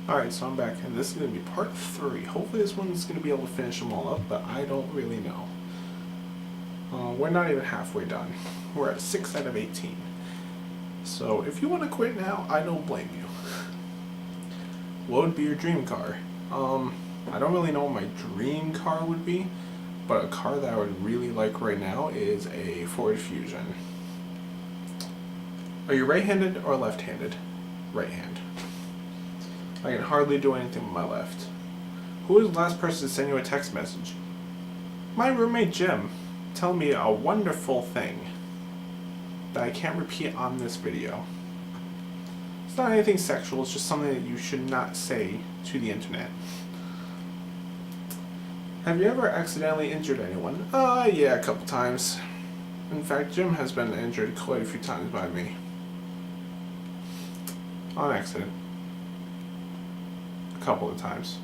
Alright, so I'm back, and this is going to be part 3. Hopefully this one's going to be able to finish them all up, but I don't really know. We're not even halfway done. We're at 6 out of 18. So if you want to quit now, I don't blame you. What would be your dream car? I don't really know what my dream car would be, but a car that I would really like right now is a Ford Fusion. Are you right-handed or left-handed? Right hand. I can hardly do anything with my left. Who was the last person to send you a text message? My roommate Jim. Tell me a wonderful thing that I can't repeat on this video. It's not anything sexual, it's just something that you should not say to the internet. Have you ever accidentally injured anyone? Yeah, a couple times. In fact, Jim has been injured quite a few times by me. On accident. A couple of times.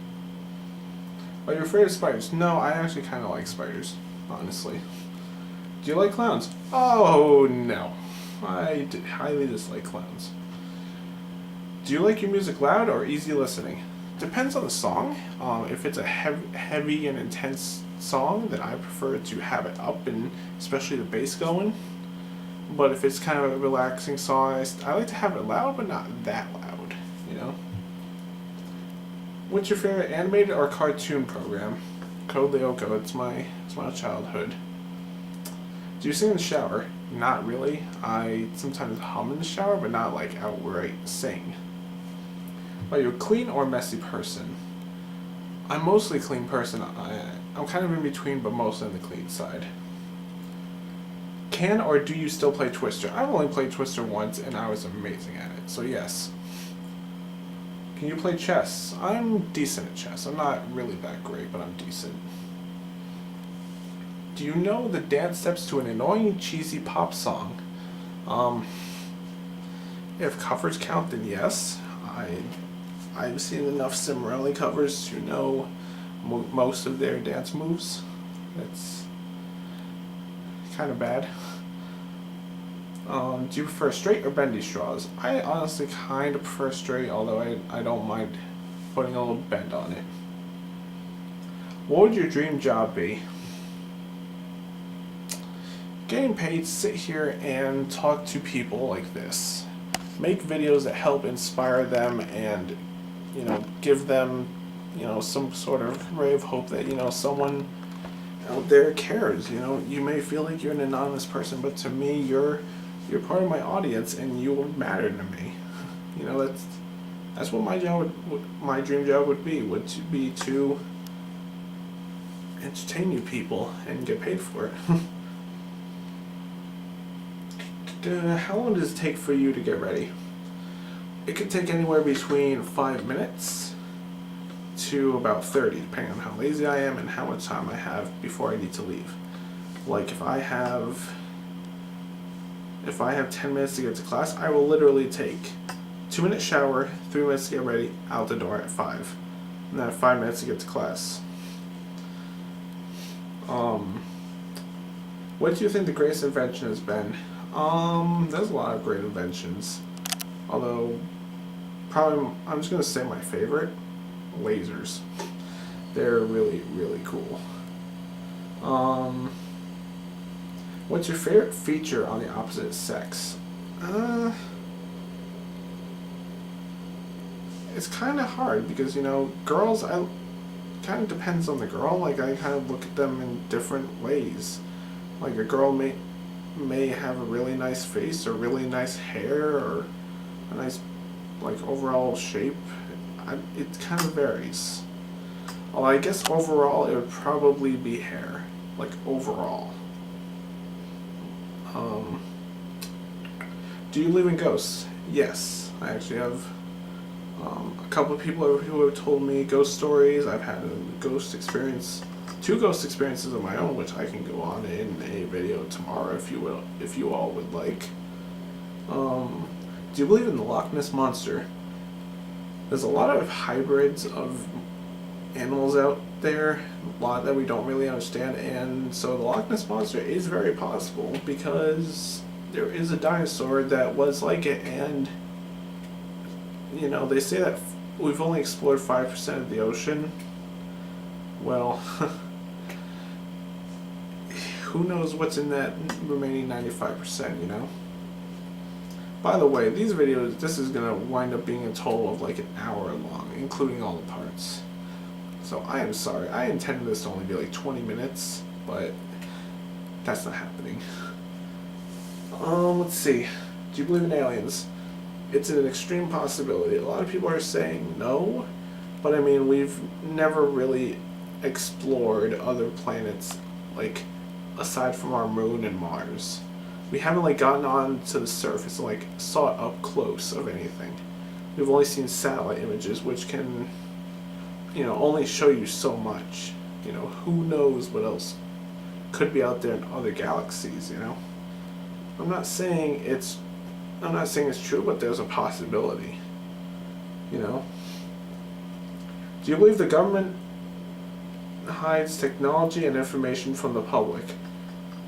Are you afraid of spiders? No, I actually kind of like spiders, honestly. Do you like clowns? Oh, no. I highly dislike clowns. Do you like your music loud or easy listening? Depends on the song. If it's a heavy and intense song, then I prefer to have it up and especially the bass going. But if it's kind of a relaxing song, I like to have it loud, but not that loud, you know? What's your favorite animated or cartoon program? Code Lyoko, it's my childhood. Do you sing in the shower? Not really. I sometimes hum in the shower, but not like outright sing. Are you a clean or messy person? I'm mostly a clean person. I'm kind of in between, but mostly on the clean side. Can or do you still play Twister? I've only played Twister once, and I was amazing at it, so yes. Can you play chess? I'm decent at chess. I'm not really that great, but I'm decent. Do you know the dance steps to an annoying, cheesy pop song? If covers count, then yes. I've seen enough Cimarelli covers to know most of their dance moves. That's kind of bad. Do you prefer straight or bendy straws? I honestly kind of prefer straight, although I don't mind putting a little bend on it. What would your dream job be? Getting paid to sit here and talk to people like this. Make videos that help inspire them and, give them, some sort of ray of hope that, someone out there cares. You may feel like you're an anonymous person, but to me, you're part of my audience and you matter to me. That's what my dream job would be to entertain you people and get paid for it. How long does it take for you to get ready? It could take anywhere between 5 minutes to about 30, depending on how lazy I am and how much time I have before I need to leave. Like if I have 10 minutes to get to class, I will literally take 2-minute shower, 3 minutes to get ready, out the door at 5, and then 5 minutes to get to class. What do you think the greatest invention has been? There's a lot of great inventions. Although, probably, I'm just going to say my favorite, lasers. They're really, really cool. What's your favorite feature on the opposite sex? It's kind of hard because, girls, kind of depends on the girl. Like, I kind of look at them in different ways. Like, a girl may have a really nice face or really nice hair or a nice overall shape. It kind of varies. Well, I guess overall it would probably be hair, like overall. Do you believe in ghosts? Yes, I actually have a couple of people who have told me ghost stories. I've had a ghost experience. 2 ghost experiences of my own, which I can go on in a video tomorrow if you all would like. Do you believe in the Loch Ness Monster? There's a lot of hybrids of animals out there, a lot that we don't really understand, and so the Loch Ness Monster is very possible because there is a dinosaur that was like it, and they say that we've only explored 5% of the ocean. Well, who knows what's in that remaining 95%, you know? By the way, these videos, this is going to wind up being a total of like an hour long, including all the parts. So I am sorry. I intended this to only be like 20 minutes, but that's not happening. Let's see. Do you believe in aliens? It's an extreme possibility. A lot of people are saying no, but I mean, we've never really explored other planets, like, aside from our moon and Mars. We haven't, like, gotten on to the surface and, like, saw it up close of anything. We've only seen satellite images, which can, you know, only show you so much. You know, who knows what else could be out there in other galaxies, you know? I'm not saying it's true, but there's a possibility. You know? Do you believe the government hides technology and information from the public?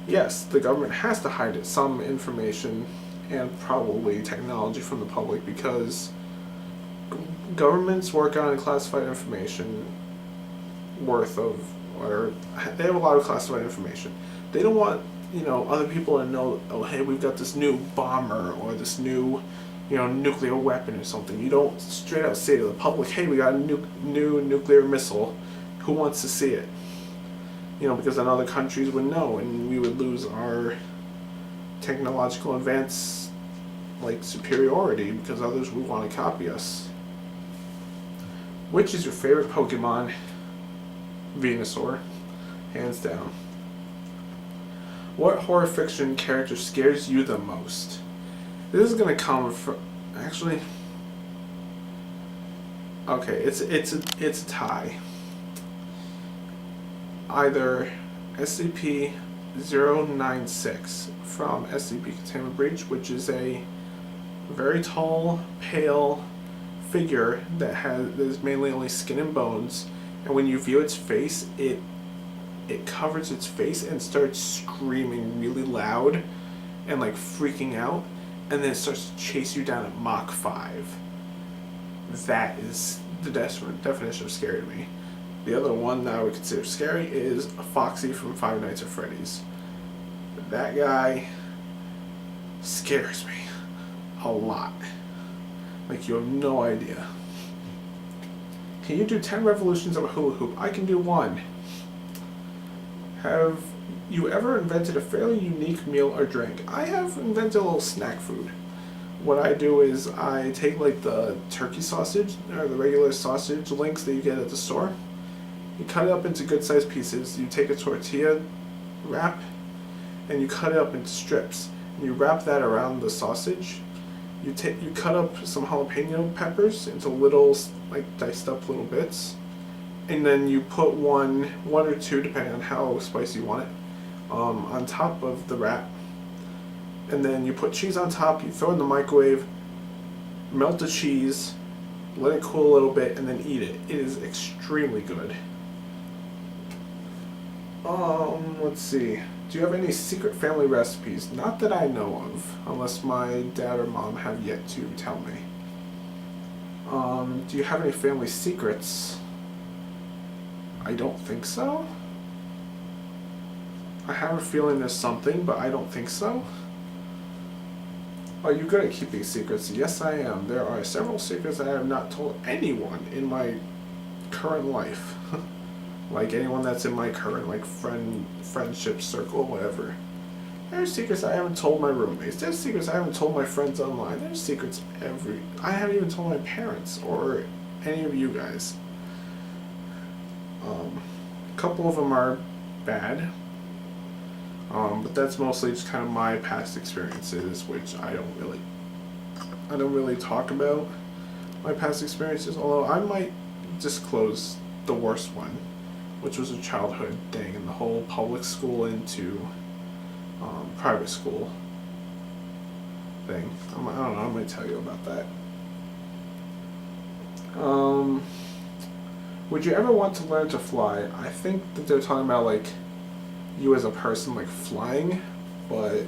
Yes, the government has to hide some information and probably technology from the public because governments work on classified information or they have a lot of classified information. They don't want, you know, other people to know, oh, hey, we've got this new bomber or this new, you know, nuclear weapon or something. You don't straight out say to the public, hey, we got a new nuclear missile. Who wants to see it? You know, because then other countries would know and we would lose our technological advance, like, superiority because others would want to copy us. Which is your favorite Pokemon? Venusaur. Hands down. What horror fiction character scares you the most? This is gonna come from, actually, okay, it's a tie. Either SCP-096 from SCP Containment Breach, which is a very tall, pale figure that is mainly only skin and bones, and when you view its face, it covers its face and starts screaming really loud and like freaking out, and then it starts to chase you down at Mach 5. That is the definition of scary to me. The other one that I would consider scary is Foxy from Five Nights at Freddy's. That guy scares me a lot. Like, you have no idea. Can you do 10 revolutions of a hula hoop? I can do one. Have you ever invented a fairly unique meal or drink? I have invented a little snack food. What I do is I take, like, the turkey sausage, or the regular sausage links that you get at the store. You cut it up into good sized pieces. You take a tortilla wrap and you cut it up into strips. And you wrap that around the sausage. You cut up some jalapeno peppers into little, like, diced up little bits. And then you put one or two, depending on how spicy you want it, on top of the wrap. And then you put cheese on top, you throw it in the microwave, melt the cheese, let it cool a little bit, and then eat it. It is extremely good. Let's see. Do you have any secret family recipes? Not that I know of, unless my dad or mom have yet to tell me. Do you have any family secrets? I don't think so. I have a feeling there's something, but I don't think so. Are you good at keeping secrets? Yes, I am. There are several secrets that I have not told anyone in my current life. Like anyone that's in my current, like, friendship circle, whatever. There's secrets I haven't told my roommates. There's secrets I haven't told my friends online. There's secrets I haven't even told my parents or any of you guys. A couple of them are bad. But that's mostly just kind of my past experiences, which I don't really talk about my past experiences, although I might disclose the worst one, which was a childhood thing, and the whole public school into private school thing. I don't know, I'm going to tell you about that. Would you ever want to learn to fly? I think that they're talking about, like, you as a person, like, flying, but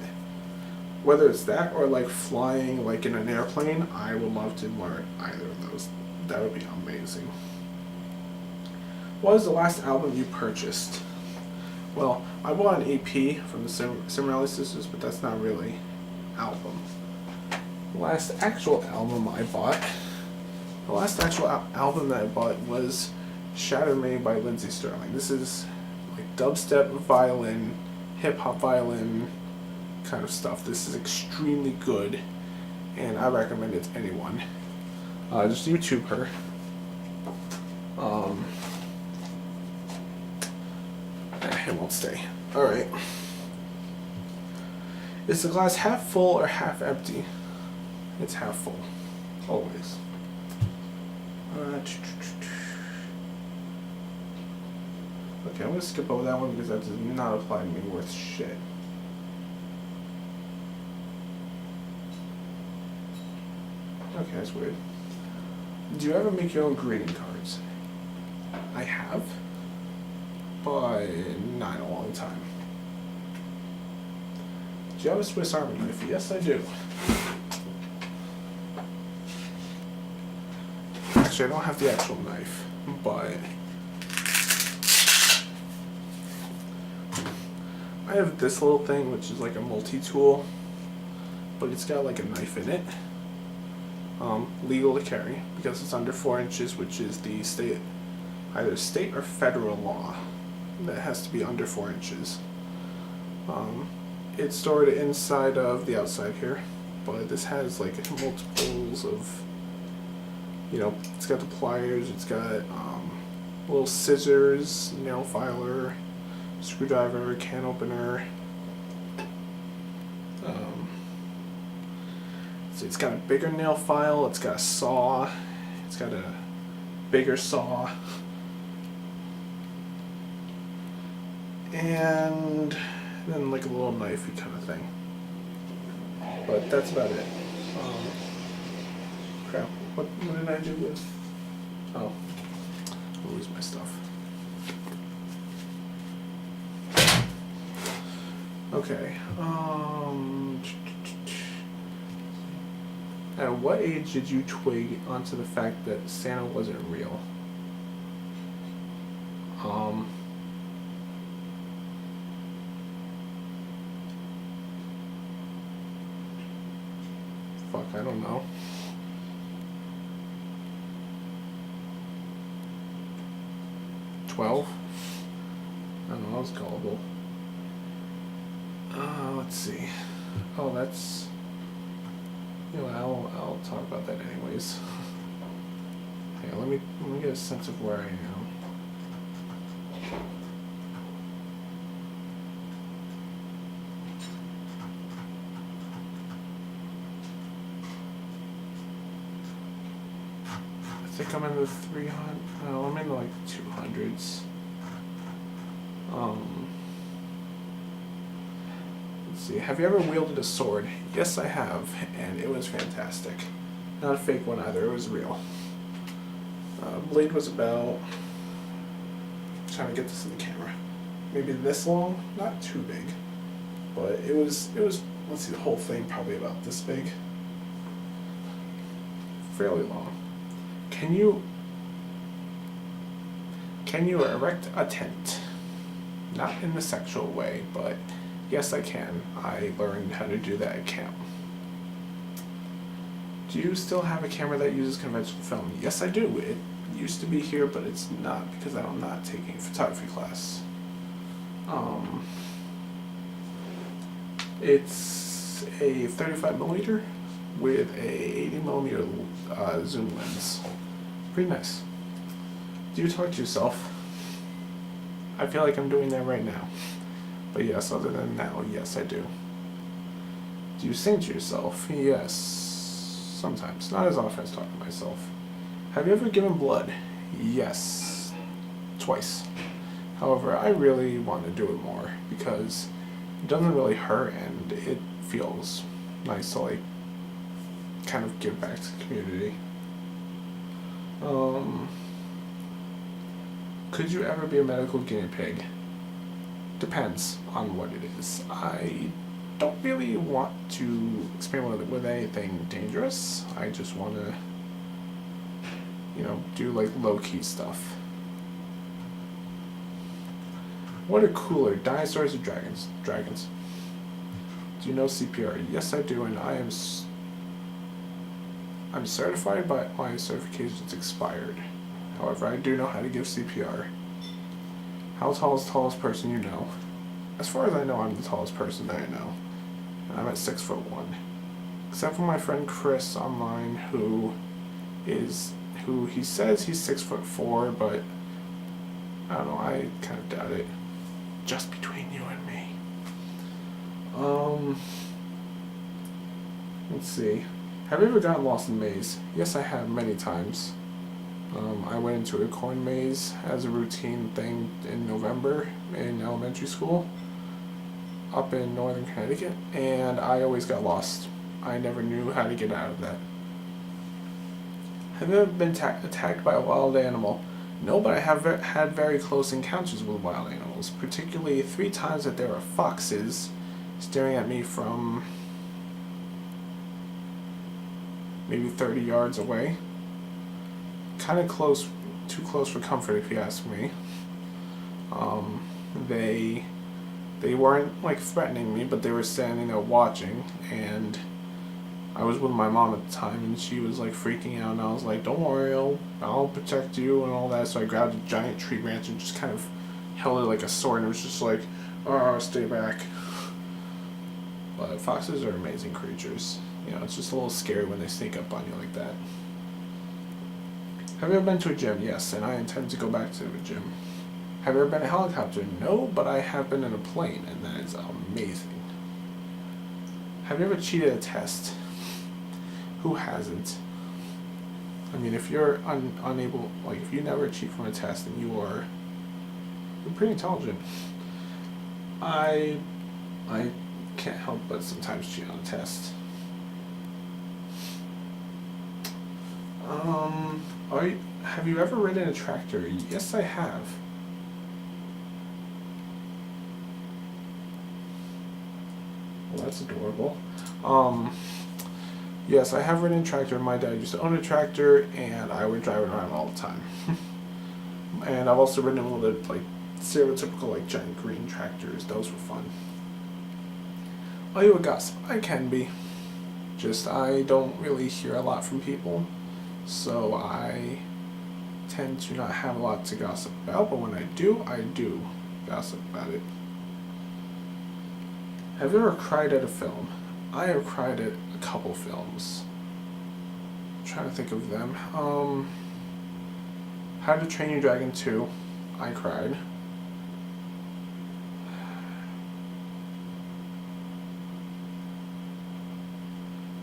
whether it's that or, like, flying, like, in an airplane, I would love to learn either of those. That would be amazing. What was the last album you purchased? Well, I bought an EP from the Cimarelli Sisters, but that's not really album. The last actual album I bought, album that I bought was Shatter Me by Lindsey Sterling. This is like dubstep violin, hip hop violin kind of stuff. This is extremely good, and I recommend it to anyone. Just YouTube her. It won't stay. Alright. Is the glass half full or half empty? It's half full. Always. Okay, I'm going to skip over that one because that does not apply to me worth shit. Okay, that's weird. Do you ever make your own greeting cards? I have, but not in a long time. Do you have a Swiss Army knife? Yes, I do. Actually, I don't have the actual knife, but I have this little thing, which is like a multi-tool, but it's got like a knife in it. Legal to carry because it's under 4 inches, which is the either state or federal law that has to be under 4 inches. It's stored inside of the outside here, but this has like multiples of, it's got the pliers, it's got little scissors, nail filer, screwdriver, can opener. So it's got a bigger nail file, it's got a saw, it's got a bigger saw, and then like a little knifey kind of thing. But that's about it. Crap, what did I do with? Oh, I'll lose my stuff. Okay, at what age did you twig onto the fact that Santa wasn't real? Fuck, I don't know. $12? I don't know, I was gullible. Let's see. Oh, that's... I'll talk about that anyways. Yeah, let me get a sense of where I am. I think I'm in the 300. No, I'm in like 200s. Let's see. Have you ever wielded a sword? Yes, I have, and it was fantastic. Not a fake one either. It was real. Blade was about. I'm trying to get this in the camera. Maybe this long. Not too big, but it was. Let's see. The whole thing probably about this big. Fairly long. Can you erect a tent? Not in the sexual way, but yes, I can. I learned how to do that at camp. Do you still have a camera that uses conventional film? Yes, I do. It used to be here, but it's not because I'm not taking a photography class. It's a 35mm with a 80mm zoom lens. Pretty nice. Do you talk to yourself? I feel like I'm doing that right now. But yes, other than that, yes, I do. Do you sing to yourself? Yes. Sometimes. Not as often as talking to myself. Have you ever given blood? Yes. Twice. However, I really want to do it more because it doesn't really hurt and it feels nice to like kind of give back to the community. Could you ever be a medical guinea pig? Depends on what it is. I don't really want to experiment with anything dangerous. I just want to, do like low-key stuff. What are cooler, dinosaurs or dragons? Dragons. Do you know CPR? Yes, I do, and I'm certified, but my certification's expired. However, I do know how to give CPR. How tall is the tallest person you know? As far as I know, I'm the tallest person that I know. And I'm at 6'1". Except for my friend Chris online, who he says he's 6'4", but I don't know, I kind of doubt it. Just between you and me. Let's see. Have you ever gotten lost in a maze? Yes, I have many times. I went into a coin maze as a routine thing in November in elementary school up in northern Connecticut, and I always got lost. I never knew how to get out of that. Have you ever been attacked by a wild animal? No, but I have had very close encounters with wild animals, particularly 3 times that there were foxes staring at me from maybe 30 yards away. Kind of close, too close for comfort if you ask me. They weren't like threatening me, but they were standing there watching, and I was with my mom at the time, and she was like freaking out, and I was like, don't worry, I'll protect you and all that. So I grabbed a giant tree branch and just kind of held it like a sword, and it was just like, oh, stay back. But foxes are amazing creatures. It's just a little scary when they sneak up on you like that. Have you ever been to a gym? Yes, and I intend to go back to the gym. Have you ever been in a helicopter? No, but I have been in a plane, and that is amazing. Have you ever cheated a test? Who hasn't? I mean, if you're unable, like if you never cheat from a test, then you're pretty intelligent. I can't help but sometimes cheat on a test. Have you ever ridden a tractor? Yes, I have. Well, that's adorable. Yes, I have ridden a tractor. My dad used to own a tractor, and I would drive it around all the time. And I've also ridden a little bit like stereotypical like giant green tractors. Those were fun. Are you a gossip? I can be. Just I don't really hear a lot from people, so I tend to not have a lot to gossip about, but when I do gossip about it. Have you ever cried at a film? I have cried at a couple films. I'm trying to think of them. How to Train Your Dragon 2, I cried.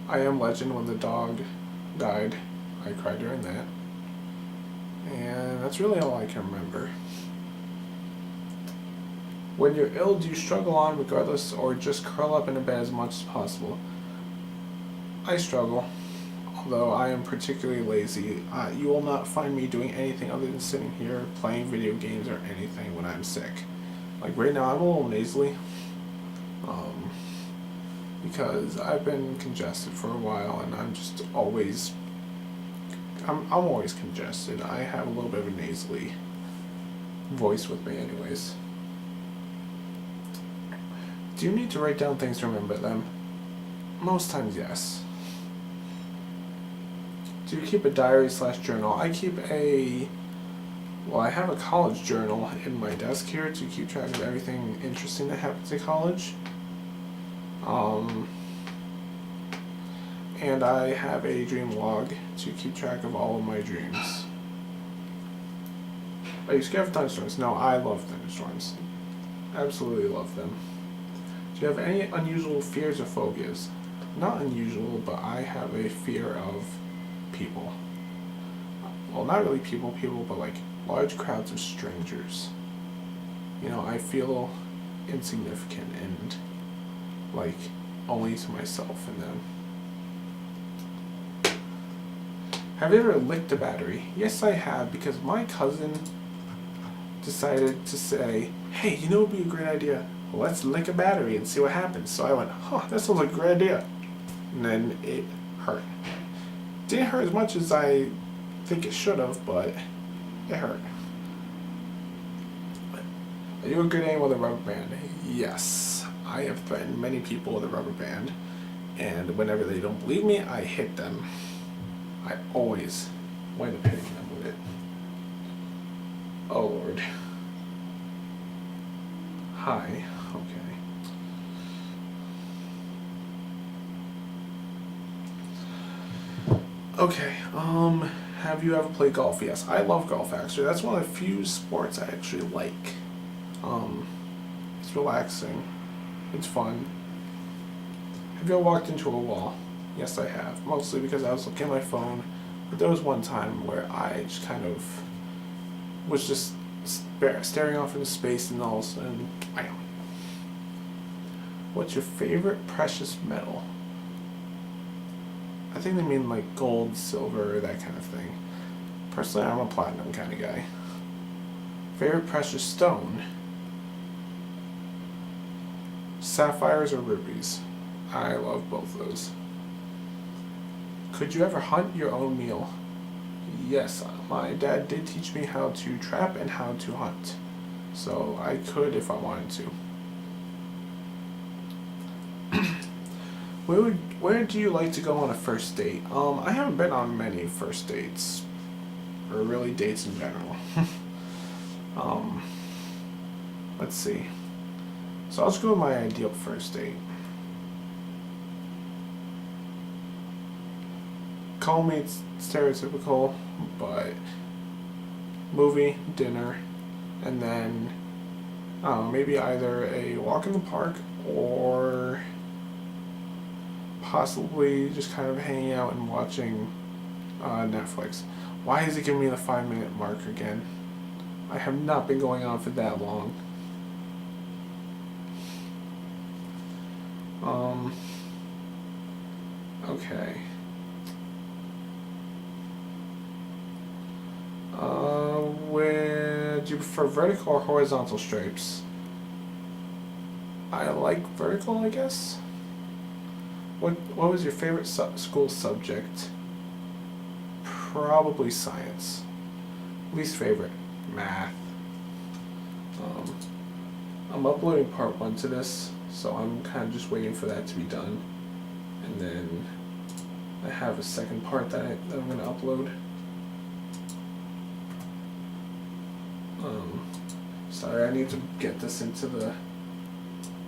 I Am Legend, when the dog died, I cried during that. And that's really all I can remember. When you're ill, do you struggle on regardless, or just curl up in a bed as much as possible? I struggle, although I am particularly lazy. You will not find me doing anything other than sitting here playing video games or anything when I'm sick. Like right now, I'm a little nasally, because I've been congested for a while, and I'm just always, I'm always congested. I have a little bit of a nasally voice with me anyways. Do you need to write down things to remember them? Most times, yes. Do you keep a diary/journal? I have a college journal in my desk here to keep track of everything interesting that happens in college. And I have a dream log to keep track of all of my dreams. Are you scared of thunderstorms? No, I love thunderstorms. Absolutely love them. Do you have any unusual fears or phobias? Not unusual, but I have a fear of people. Well, not really people, but like large crowds of strangers. I feel insignificant and like only to myself and them. Have you ever licked a battery? Yes, I have, because my cousin decided to say, hey, what would be a great idea? Let's lick a battery and see what happens. So I went, that sounds like a great idea. And then it hurt. Didn't hurt as much as I think it should have, but it hurt. Are you a good aim with a rubber band? Yes. I have threatened many people with a rubber band, and whenever they don't believe me, I hit them. I always wind up hitting them with it. Oh Lord. Hi. Okay. Okay, have you ever played golf? Yes, I love golf actually. That's one of the few sports I actually like. It's relaxing. It's fun. Have you ever walked into a wall? Yes, I have. Mostly because I was looking at my phone. But there was one time where I just kind of was just staring off into space and all of a sudden, bam. What's your favorite precious metal? I think they mean like gold, silver, that kind of thing. Personally, I'm a platinum kind of guy. Favorite precious stone? Sapphires or rubies? I love both of those. Could you ever hunt your own meal? Yes, my dad did teach me how to trap and how to hunt. So I could if I wanted to. Where do you like to go on a first date? I haven't been on many first dates, or really dates in general. Let's see. So I'll just go with my ideal first date. Call me stereotypical, but movie, dinner, and then maybe either a walk in the park or possibly just kind of hanging out and watching Netflix. Why is it giving me the 5-minute mark again? I have not been going on for that long. Okay. Would you prefer vertical or horizontal stripes? I like vertical, I guess. What was your favorite school subject? Probably science. Least favorite? Math. I'm uploading part 1 to this, so I'm kind of just waiting for that to be done. And then I have a second part that I'm going to upload. Sorry, I need to get this into the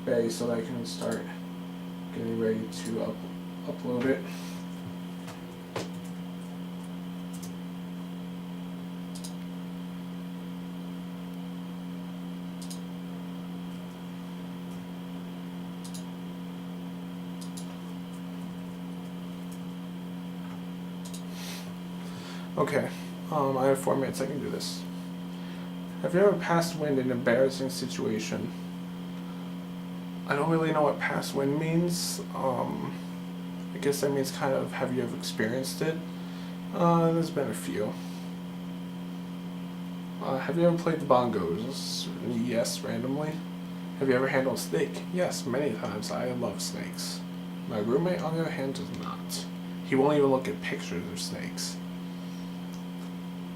bay so that I can start getting ready to upload it. Okay, I have 4 minutes, I can do this. Have you ever passed wind in an embarrassing situation? I don't really know what past wind means. I guess that means kind of, have you ever experienced it? There's been a few. Have you ever played the bongos? Yes, randomly. Have you ever handled a snake? Yes, many times. I love snakes. My roommate, on the other hand, does not. He won't even look at pictures of snakes.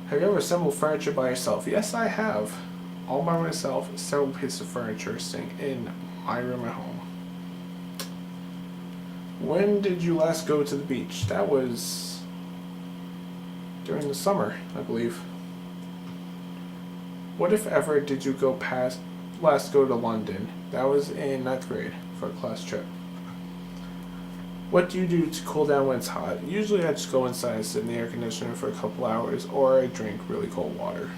Have you ever assembled furniture by yourself? Yes, I have. All by myself, several pieces of furniture sitting in my room at home. When did you last go to the beach? That was during the summer, I believe. What, if ever, did you last go to London? That was in 9th grade for a class trip. What do you do to cool down when it's hot? Usually I just go inside and sit in the air conditioner for a couple hours, or I drink really cold water.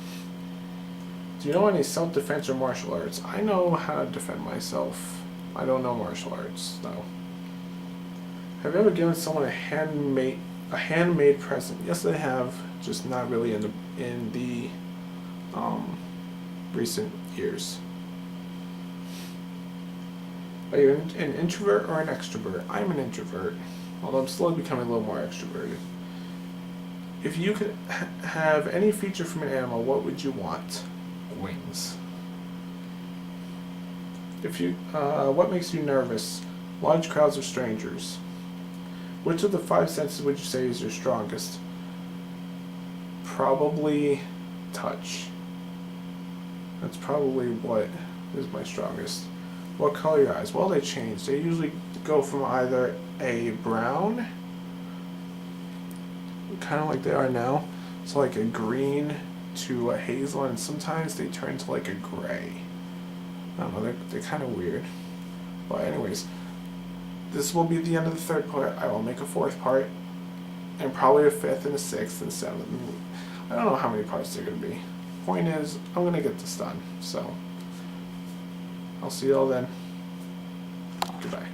Do you know any self-defense or martial arts? I know how to defend myself. I don't know martial arts, though. Have you ever given someone a handmade present? Yes, I have, just not really in the recent years. Are you an introvert or an extrovert? I'm an introvert, although I'm slowly becoming a little more extroverted. If you could have any feature from an animal, what would you want? Wings. What makes you nervous? Large crowds of strangers. Which of the 5 senses would you say is your strongest? probably touch. That's probably what is my strongest. What color are your eyes? Well, they change. They usually go from either a brown, kind of like they are now, to like a green to a hazel, and sometimes they turn to like a gray. I don't know, they're kind of weird. But anyways, this will be the end of the third part. I will make a fourth part, and probably a fifth and a sixth and seventh. I don't know how many parts they're going to be. Point is, I'm going to get this done. So, I'll see you all then. Goodbye.